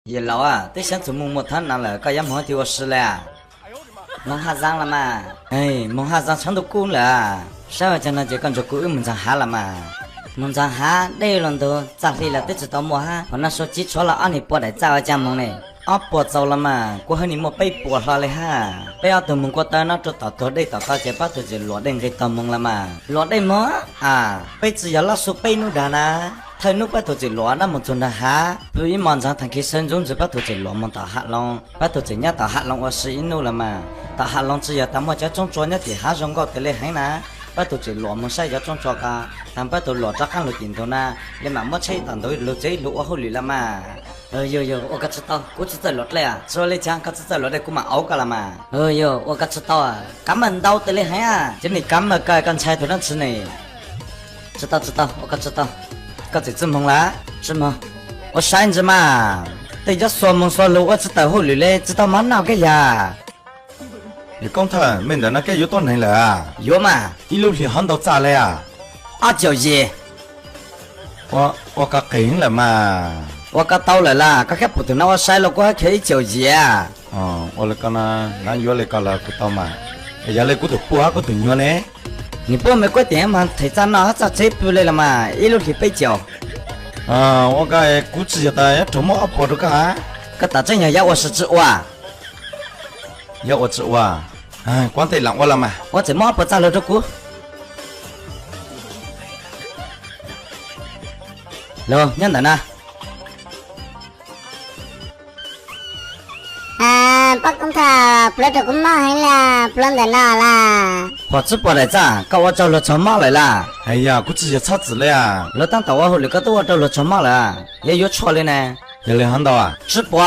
爷老啊，得先做木木汤拿了，搞也没丢失了。弄哈脏了嘛？哎，弄哈脏全都够了。稍微讲那就跟着够蒙脏哈了嘛。蒙脏哈，那轮都咋累了？都知道么哈？我那手机错了，按你拨来找家蒙嘞。啊，拨走了嘛？过后你莫被拨了嘞哈。不要等蒙过单那就到头的到高阶把头就落定给到蒙了嘛。落定么？啊，被只要老鼠被弄的呢。thay nước bắt đầu chỉ lúa nó một tuần đã há, vì mòn rằng thằng kia sân giống chỉ bắt đầu chỉ lúa một tàu hạt long, bắt đầu chỉ nhát tàu hạt long ở sĩ nô là mà, tàu hạt long chỉ là tao mua cho trong chùa nhát thì há rong gọt tới lấy hay nè, bắt đầu chỉ lúa một sai cho trong chùa cả, thằng bắt đầu lúa chắc ăn lúa tiền thôi nè, nhưng mà mất chơi thằng đối lúa chơi lúa hồi lúa là mà, yo, tôi cái tao, tôi chỉ lúa đây à, cho lấy chăng cái chỉ lúa đây cũng mà áo cả là mà, yo, tôi cái tao à, cảm ơn đâu tới lấy hay à, chỉ này cảm ơn cái con trai tôi đang吃này, 知道，我可知道。搞这怎么啦？是吗？我扇子嘛，等下说梦说路，我知道后里嘞，知道吗？哪个呀？你刚才没得那个有多难了啊？有嘛？一路去很多咋了呀？阿九爷，我搞紧了嘛。我搞到了啦，刚才不等那我晒了，我还可以九爷啊。哦，我来搞那月来搞了，不到嘛。人家来古头补啊，古头月呢。你不没过点嘛？提早那早这不来了嘛？一路去背酒。啊，我个估计要到周末阿婆都干。个大正要我是指哇？要我指哇？哎，光得让我了嘛。我怎么不找了这股？喽，娘的呢？bác cũng thà bữa được cũng nói hay là bữa để nào là 我直播来着，搞我找了草帽来了。哎呀，估计要炒字了呀。老当到我后里搞到我找了草帽了，也有错的呢。要来喊到啊？直播。